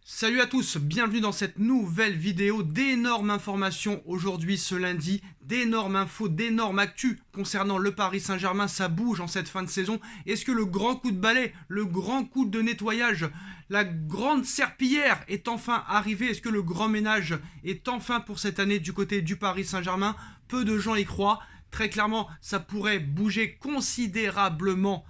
Salut à tous, bienvenue dans cette nouvelle vidéo. D'énormes informations aujourd'hui ce lundi, d'énormes infos, d'énormes actus concernant le Paris Saint-Germain. Ça bouge en cette fin de saison. Est-ce que le grand coup de balai, le grand coup de nettoyage, la grande serpillière est enfin arrivé? Est-ce que le grand ménage est enfin pour cette année du côté du Paris Saint-Germain? Peu de gens y croient. Très clairement, ça pourrait bouger considérablement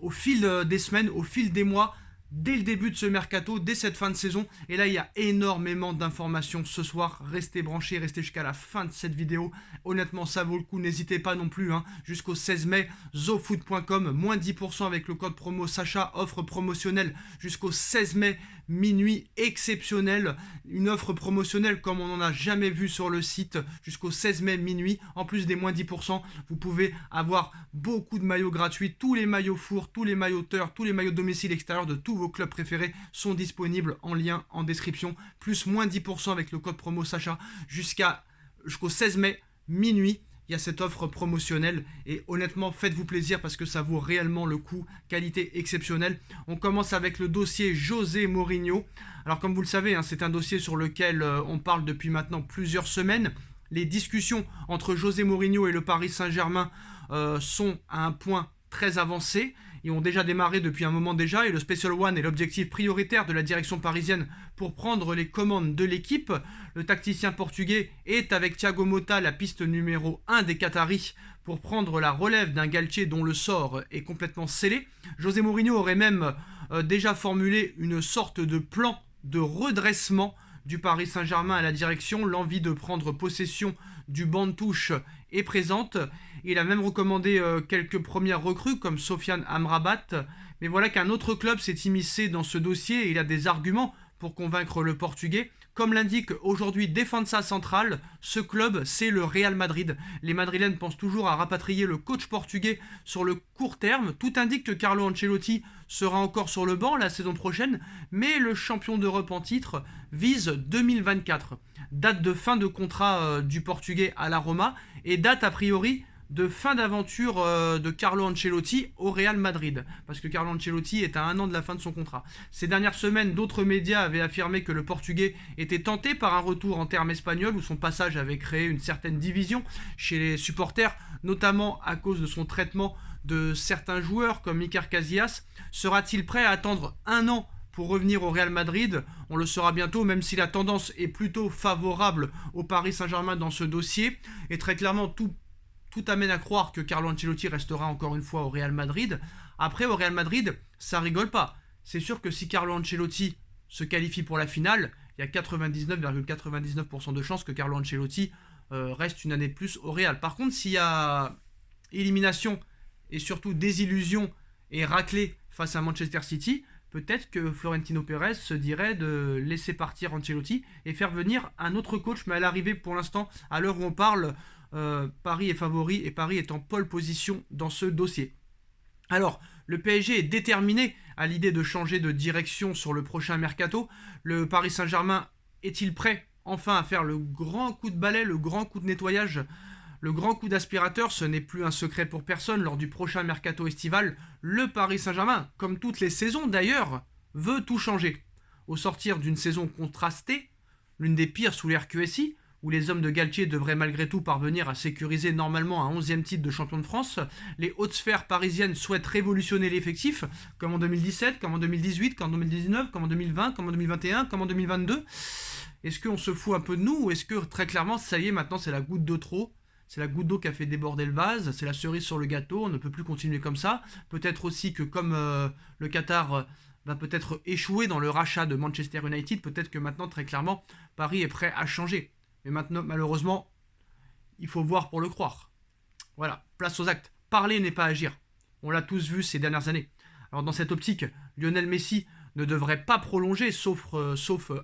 au fil des semaines, au fil des mois, dès le début de ce mercato, dès cette fin de saison. Et là, il y a énormément d'informations ce soir. Restez branchés, restez jusqu'à la fin de cette vidéo. Honnêtement, ça vaut le coup. N'hésitez pas non plus. Jusqu'au 16 mai, zofoot.com, moins 10% avec le code promo Sacha, offre promotionnelle jusqu'au 16 mai, minuit exceptionnel. Une offre promotionnelle comme on n'en a jamais vu sur le site jusqu'au 16 mai, minuit. En plus des moins 10%, vous pouvez avoir beaucoup de maillots gratuits. Tous les maillots four, tous les maillots teurs, tous les maillots domicile extérieur de tous vos clubs préférés sont disponibles en lien en description. Plus moins 10% avec le code promo Sacha jusqu'au 16 mai, minuit. Il y a cette offre promotionnelle et honnêtement, faites-vous plaisir parce que ça vaut réellement le coup. Qualité exceptionnelle. On commence avec le dossier José Mourinho. Alors comme vous le savez, c'est un dossier sur lequel on parle depuis maintenant plusieurs semaines. Les discussions entre José Mourinho et le Paris Saint-Germain sont à un point très avancé. Ils ont déjà démarré depuis un moment déjà et le Special One est l'objectif prioritaire de la direction parisienne pour prendre les commandes de l'équipe. Le tacticien portugais est avec Thiago Motta la piste numéro 1 des Qataris pour prendre la relève d'un Galtier dont le sort est complètement scellé. José Mourinho aurait même déjà formulé une sorte de plan de redressement du Paris Saint-Germain à la direction. L'envie de prendre possession du banc de touche est présente. Il a même recommandé quelques premières recrues comme Sofiane Amrabat. Mais voilà qu'un autre club s'est immiscé dans ce dossier et il a des arguments pour convaincre le Portugais. Comme l'indique aujourd'hui Defensa Central, ce club, c'est le Real Madrid. Les Madrilènes pensent toujours à rapatrier le coach portugais sur le court terme. Tout indique que Carlo Ancelotti sera encore sur le banc la saison prochaine, mais le champion d'Europe en titre vise 2024. Date de fin de contrat du Portugais à la Roma et date a priori de fin d'aventure de Carlo Ancelotti au Real Madrid, parce que Carlo Ancelotti est à 1 an de la fin de son contrat. Ces dernières semaines, d'autres médias avaient affirmé que le Portugais était tenté par un retour en termes espagnols, où son passage avait créé une certaine division chez les supporters, notamment à cause de son traitement de certains joueurs comme Iker Casillas. Sera-t-il prêt à attendre 1 an pour revenir au Real Madrid? On le saura bientôt, même si la tendance est plutôt favorable au Paris Saint-Germain dans ce dossier. Et très clairement, tout amène à croire que Carlo Ancelotti restera encore une fois au Real Madrid. Après, au Real Madrid, ça rigole pas. C'est sûr que si Carlo Ancelotti se qualifie pour la finale, il y a 99,99% de chances que Carlo Ancelotti reste une année de plus au Real. Par contre, s'il y a élimination et surtout désillusion et raclée face à Manchester City, peut-être que Florentino Pérez se dirait de laisser partir Ancelotti et faire venir un autre coach. Mais à l'arrivée, pour l'instant, à l'heure où on parle, Paris est favori et Paris est en pole position dans ce dossier. Alors, le PSG est déterminé à l'idée de changer de direction sur le prochain mercato. Le Paris Saint-Germain est-il prêt enfin à faire le grand coup de balai, le grand coup de nettoyage, le grand coup d'aspirateur? Ce n'est plus un secret pour personne. Lors du prochain mercato estival, le Paris Saint-Germain, comme toutes les saisons d'ailleurs, veut tout changer. Au sortir d'une saison contrastée, l'une des pires sous l'ère QSI, où les hommes de Galtier devraient malgré tout parvenir à sécuriser normalement un 11e titre de champion de France, les hautes sphères parisiennes souhaitent révolutionner l'effectif, comme en 2017, comme en 2018, comme en 2019, comme en 2020, comme en 2021, comme en 2022. Est-ce qu'on se fout un peu de nous, ou est-ce que très clairement, ça y est, maintenant c'est la goutte d'eau trop? C'est la goutte d'eau qui a fait déborder le vase, c'est la cerise sur le gâteau, on ne peut plus continuer comme ça. Peut-être aussi que comme le Qatar va peut-être échouer dans le rachat de Manchester United, peut-être que maintenant, très clairement, Paris est prêt à changer. Mais maintenant, malheureusement, il faut voir pour le croire. Voilà, place aux actes. Parler n'est pas agir. On l'a tous vu ces dernières années. Alors dans cette optique, Lionel Messi ne devrait pas prolonger, sauf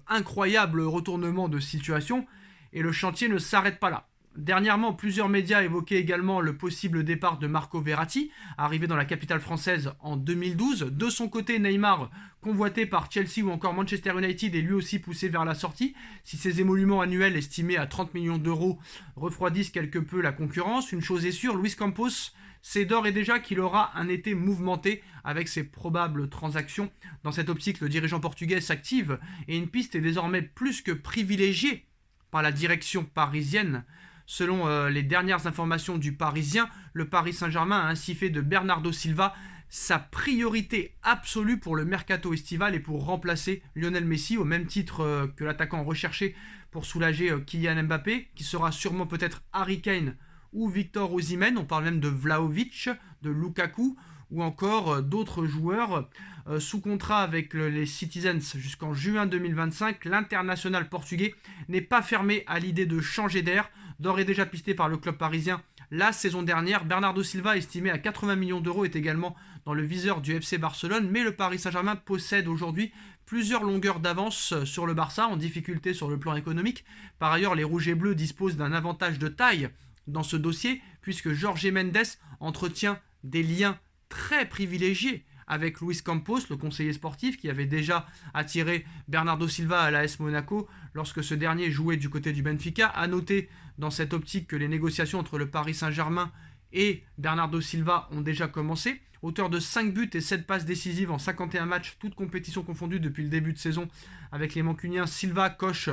incroyable retournement de situation, et le chantier ne s'arrête pas là. Dernièrement, plusieurs médias évoquaient également le possible départ de Marco Verratti, arrivé dans la capitale française en 2012. De son côté, Neymar, convoité par Chelsea ou encore Manchester United, est lui aussi poussé vers la sortie. Si ses émoluments annuels estimés à 30 millions d'euros refroidissent quelque peu la concurrence, une chose est sûre, Luis Campos sait d'ores et déjà qu'il aura un été mouvementé avec ses probables transactions. Dans cette optique, le dirigeant portugais s'active et une piste est désormais plus que privilégiée par la direction parisienne. Selon les dernières informations du Parisien, le Paris Saint-Germain a ainsi fait de Bernardo Silva sa priorité absolue pour le mercato estival et pour remplacer Lionel Messi, au même titre que l'attaquant recherché pour soulager Kylian Mbappé, qui sera sûrement peut-être Harry Kane ou Victor Osimhen. On parle même de Vlahovic, de Lukaku ou encore d'autres joueurs sous contrat avec les Citizens jusqu'en juin 2025. L'international portugais n'est pas fermé à l'idée de changer d'air, d'ores et déjà pisté par le club parisien la saison dernière. Bernardo Silva, estimé à 80 millions d'euros, est également dans le viseur du FC Barcelone, mais le Paris Saint-Germain possède aujourd'hui plusieurs longueurs d'avance sur le Barça, en difficulté sur le plan économique. Par ailleurs, les Rouges et Bleus disposent d'un avantage de taille dans ce dossier, puisque Jorge Mendes entretient des liens très privilégiés avec Luis Campos, le conseiller sportif, qui avait déjà attiré Bernardo Silva à l'AS Monaco lorsque ce dernier jouait du côté du Benfica. A noter dans cette optique que les négociations entre le Paris Saint-Germain et Bernardo Silva ont déjà commencé. Auteur de 5 buts et 7 passes décisives en 51 matchs, toutes compétitions confondues depuis le début de saison avec les Mancuniens, Silva coche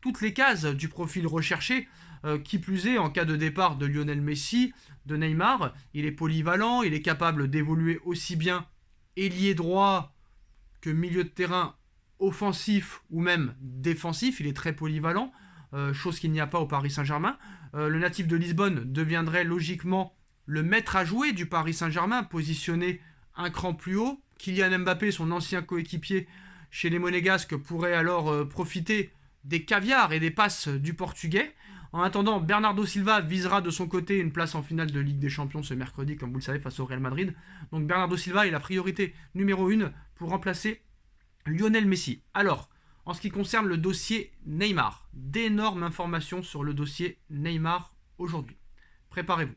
toutes les cases du profil recherché. Qui plus est, en cas de départ de Lionel Messi, de Neymar, il est polyvalent, il est capable d'évoluer aussi bien ailier droit que milieu de terrain offensif ou même défensif. Il est très polyvalent, chose qu'il n'y a pas au Paris Saint-Germain. Le natif de Lisbonne deviendrait logiquement le maître à jouer du Paris Saint-Germain, positionné un cran plus haut. Kylian Mbappé, son ancien coéquipier chez les Monégasques, pourrait alors profiter des caviars et des passes du Portugais. En attendant, Bernardo Silva visera de son côté une place en finale de Ligue des Champions ce mercredi, comme vous le savez, face au Real Madrid. Donc Bernardo Silva est la priorité numéro 1 pour remplacer Lionel Messi. Alors, en ce qui concerne le dossier Neymar, d'énormes informations sur le dossier Neymar aujourd'hui. Préparez-vous.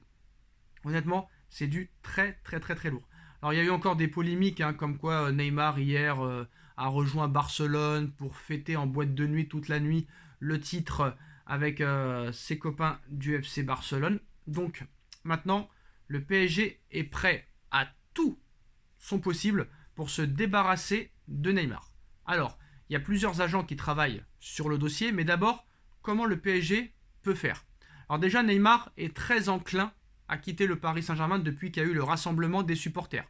Honnêtement, c'est du très lourd. Alors il y a eu encore des polémiques, comme quoi Neymar hier a rejoint Barcelone pour fêter en boîte de nuit toute la nuit le titre avec ses copains du FC Barcelone. Donc maintenant, le PSG est prêt à tout son possible pour se débarrasser de Neymar. Alors, il y a plusieurs agents qui travaillent sur le dossier, mais d'abord, comment le PSG peut faire? Alors déjà, Neymar est très enclin à quitter le Paris Saint-Germain depuis qu'il y a eu le rassemblement des supporters.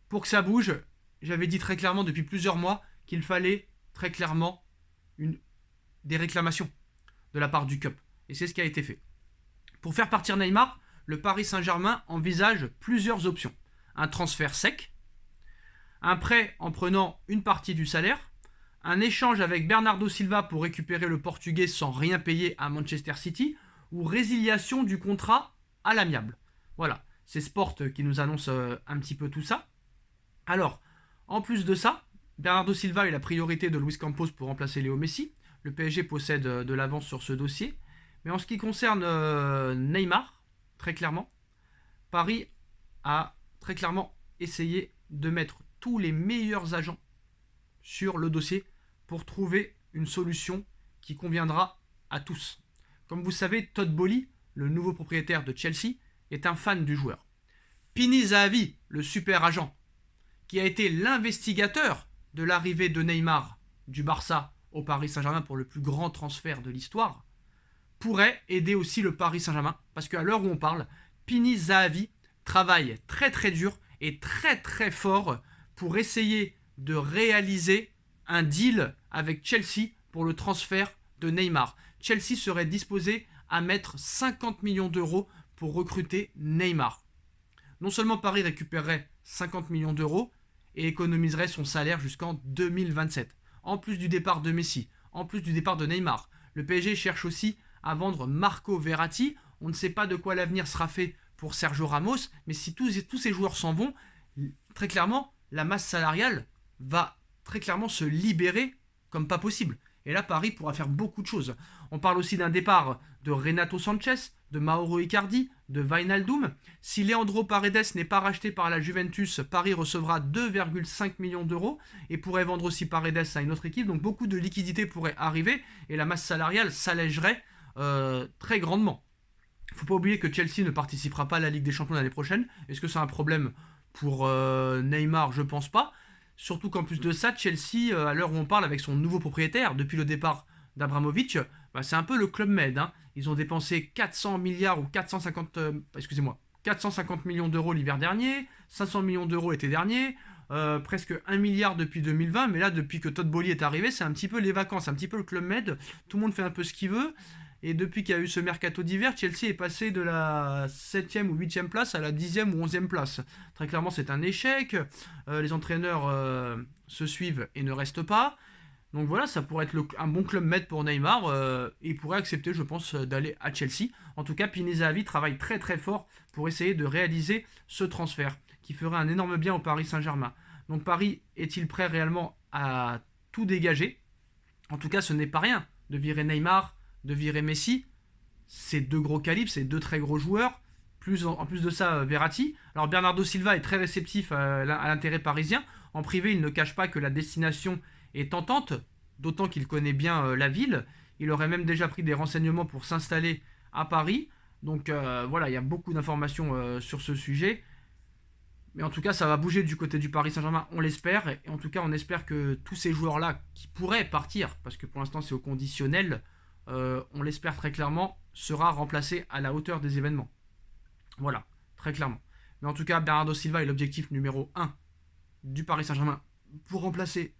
Pour que ça bouge, j'avais dit très clairement depuis plusieurs mois qu'il fallait très clairement des réclamations de la part du CUP. Et c'est ce qui a été fait. Pour faire partir Neymar, le Paris Saint-Germain envisage plusieurs options. Un transfert sec, un prêt en prenant une partie du salaire, un échange avec Bernardo Silva pour récupérer le Portugais sans rien payer à Manchester City, ou résiliation du contrat à l'amiable. Voilà, c'est Sport qui nous annonce un petit peu tout ça. Alors, en plus de ça, Bernardo Silva est la priorité de Luis Campos pour remplacer Léo Messi. Le PSG possède de l'avance sur ce dossier. Mais en ce qui concerne Neymar, très clairement, Paris a très clairement essayé de mettre tous les meilleurs agents sur le dossier pour trouver une solution qui conviendra à tous. Comme vous savez, Todd Boehly, le nouveau propriétaire de Chelsea, est un fan du joueur. Pini Zahavi, le super agent, qui a été l'investigateur de l'arrivée de Neymar du Barça au Paris Saint-Germain pour le plus grand transfert de l'histoire, pourrait aider aussi le Paris Saint-Germain, parce qu'à l'heure où on parle, Pini Zahavi travaille très dur et très fort pour essayer de réaliser un deal avec Chelsea pour le transfert de Neymar. Chelsea serait disposé à mettre 50 millions d'euros pour recruter Neymar. Non seulement Paris récupérerait 50 millions d'euros et économiserait son salaire jusqu'en 2027. En plus du départ de Messi, en plus du départ de Neymar, le PSG cherche aussi à vendre Marco Verratti. On ne sait pas de quoi l'avenir sera fait pour Sergio Ramos, mais si tous ces joueurs s'en vont, très clairement, la masse salariale va très clairement se libérer comme pas possible. Et là, Paris pourra faire beaucoup de choses. On parle aussi d'un départ de Renato Sanchez, de Mauro Icardi, de Wijnaldum. Si Leandro Paredes n'est pas racheté par la Juventus, Paris recevra 2,5 millions d'euros et pourrait vendre aussi Paredes à une autre équipe. Donc beaucoup de liquidités pourraient arriver et la masse salariale s'allégerait très grandement. Il ne faut pas oublier que Chelsea ne participera pas à la Ligue des Champions l'année prochaine. Est-ce que c'est un problème pour Neymar? Je pense pas. Surtout qu'en plus de ça, Chelsea, à l'heure où on parle avec son nouveau propriétaire, depuis le départ d'Abramovich, c'est un peu le Club Med. Hein. Ils ont dépensé 400 milliards ou 450 millions d'euros l'hiver dernier, 500 millions d'euros l'été dernier, presque 1 milliard depuis 2020. Mais là, depuis que Todd Boehly est arrivé, c'est un petit peu les vacances, un petit peu le Club Med. Tout le monde fait un peu ce qu'il veut. Et depuis qu'il y a eu ce mercato d'hiver, Chelsea est passé de la 7e ou 8e place à la 10e ou 11e place. Très clairement, c'est un échec. Les entraîneurs se suivent et ne restent pas. Donc voilà, ça pourrait être un bon club med pour Neymar. Il pourrait accepter, je pense, d'aller à Chelsea. En tout cas, Pini Zahavi travaille très très fort pour essayer de réaliser ce transfert qui ferait un énorme bien au Paris Saint-Germain. Donc Paris est-il prêt réellement à tout dégager? En tout cas, ce n'est pas rien de virer Neymar, de virer Messi. C'est deux gros calibres, c'est deux très gros joueurs. En plus de ça, Verratti. Alors Bernardo Silva est très réceptif à l'intérêt parisien. En privé, il ne cache pas que la destination est tentante, d'autant qu'il connaît bien la ville. Il aurait même déjà pris des renseignements pour s'installer à Paris. Donc voilà, il y a beaucoup d'informations sur ce sujet. Mais en tout cas, ça va bouger du côté du Paris Saint-Germain, on l'espère. Et en tout cas, on espère que tous ces joueurs-là qui pourraient partir, parce que pour l'instant c'est au conditionnel, on l'espère très clairement, sera remplacé à la hauteur des événements. Voilà, très clairement. Mais en tout cas, Bernardo Silva est l'objectif numéro 1 du Paris Saint-Germain pour remplacer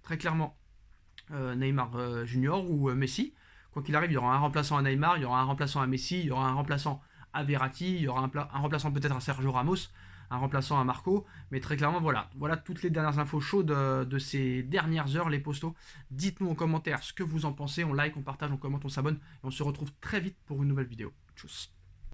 très clairement Neymar Junior ou Messi. Quoi qu'il arrive, il y aura un remplaçant à Neymar, il y aura un remplaçant à Messi, il y aura un remplaçant à Verratti, il y aura un remplaçant peut-être à Sergio Ramos, un remplaçant à Marco. Mais très clairement, voilà toutes les dernières infos chaudes de ces dernières heures, les postos. Dites-nous en commentaire ce que vous en pensez, on like, on partage, on commente, on s'abonne. Et on se retrouve très vite pour une nouvelle vidéo. Tchuss.